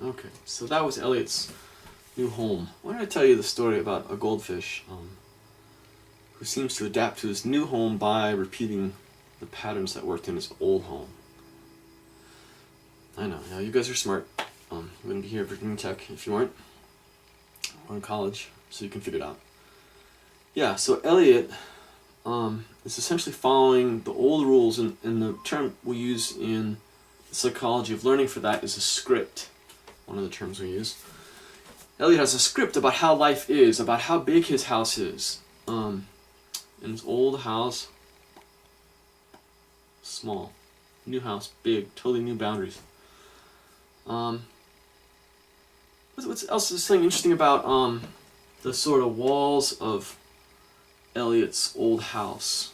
Okay, so that was Elliot's new home. Why don't I tell you the story about a goldfish who seems to adapt to his new home by repeating the patterns that worked in his old home. I know, yeah, you guys are smart. You wouldn't be here at Virginia Tech if you weren't. Or in college, so you can figure it out. Yeah, so Elliot is essentially following the old rules, and the term we use in the psychology of learning for that is a script. One of the terms we use. Elliot has a script about how life is, about how big his house is. In his old house, small. New house, big, totally new boundaries. What else is something interesting about the sort of walls of Elliot's old house?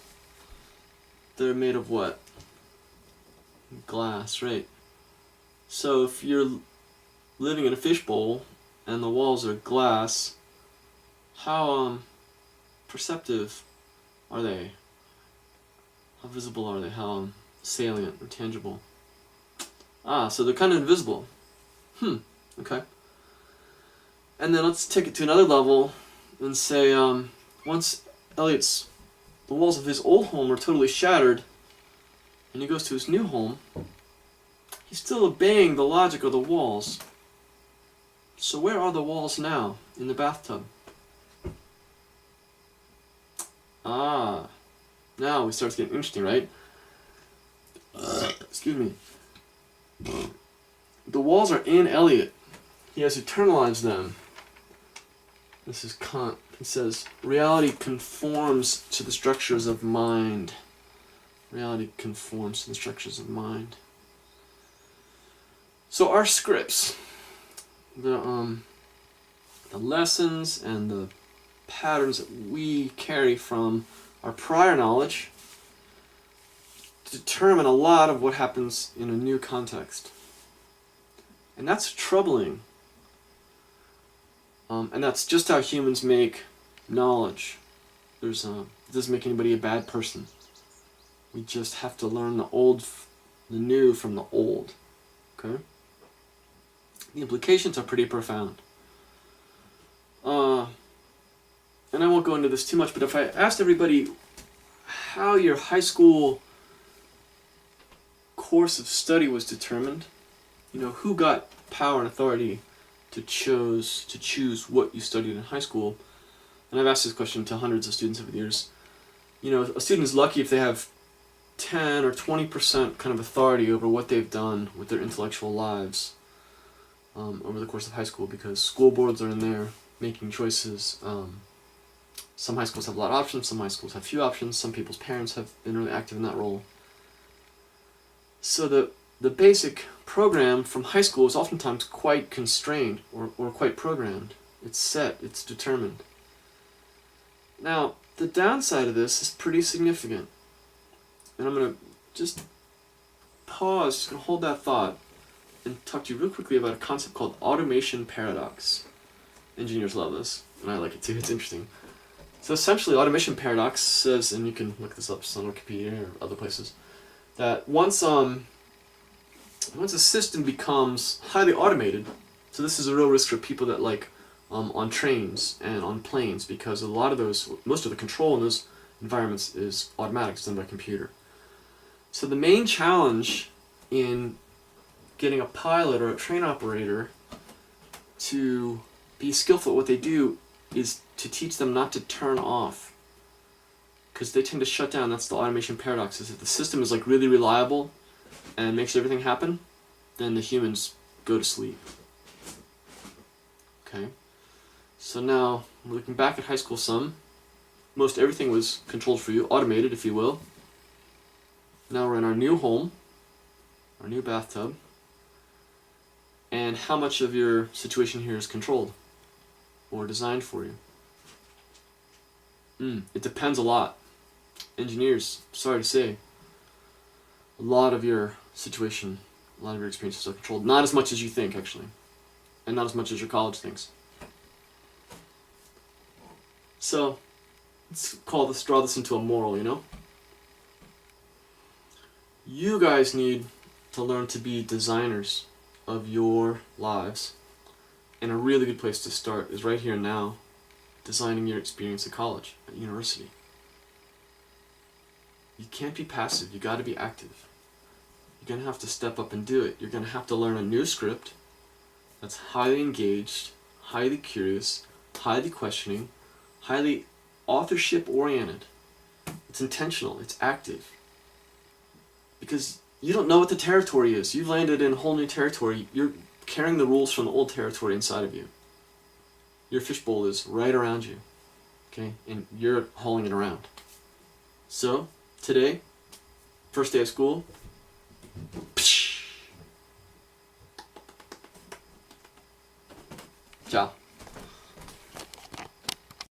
They're made of what? Glass, right? So if you're living in a fishbowl and the walls are glass, how perceptive are they? How visible are they? How salient or tangible? So they're kind of invisible. Okay. And then let's take it to another level and say, once the walls of his old home are totally shattered, and he goes to his new home, he's still obeying the logic of the walls. So where are the walls now? In the bathtub. Now we start getting interesting, right? Excuse me. The walls are in Elliot. He has internalized them. This is Kant. He says, reality conforms to the structures of mind. Reality conforms to the structures of mind. So our scripts, the lessons and the patterns that we carry from our prior knowledge determine a lot of what happens in a new context. And that's troubling. And that's just how humans make knowledge. It doesn't make anybody a bad person. We just have to learn the new from the old. Okay? The implications are pretty profound. And I won't go into this too much, but if I asked everybody how your high school course of study was determined, who got power and authority to choose what you studied in high school, and I've asked this question to hundreds of students over the years, a student is lucky if they have 10 or 20% kind of authority over what they've done with their intellectual lives over the course of high school, because school boards are in there making choices. Some high schools have a lot of options, some high schools have few options, some people's parents have been really active in that role. So the basic program from high school is oftentimes quite constrained or quite programmed. It's set, it's determined. Now, the downside of this is pretty significant. And I'm going to just pause, just going to hold that thought and talk to you real quickly about a concept called automation paradox. Engineers love this, and I like it too, it's interesting. So essentially, automation paradox says, and you can look this up on Wikipedia or other places, that once a system becomes highly automated, so this is a real risk for people that on trains and on planes, because most of the control in those environments is automatic, it's done by computer. So the main challenge in getting a pilot or a train operator to be skillful at what they do is to teach them not to turn off, because they tend to shut down. That's the automation paradox, is if the system is really reliable and makes everything happen, then the humans go to sleep. Okay, so now we're looking back at high school some. Most everything was controlled for you, automated if you will. Now we're in our new home, our new bathtub, and how much of your situation here is controlled or designed for you? It depends a lot. Engineers, sorry to say, a lot of your situation, a lot of your experiences are controlled. Not as much as you think, actually. And not as much as your college thinks. So, let's draw this into a moral, You guys need to learn to be designers of your lives. And a really good place to start is right here and now, designing your experience at college, at university. You can't be passive, you gotta be active. You're gonna have to step up and do it. You're gonna have to learn a new script that's highly engaged, highly curious, highly questioning, highly authorship oriented. It's intentional, it's active. Because you don't know what the territory is. You've landed in a whole new territory. You're carrying the rules from the old territory inside of you. Your fishbowl is right around you, okay? And you're hauling it around. So, today, first day of school, ciao.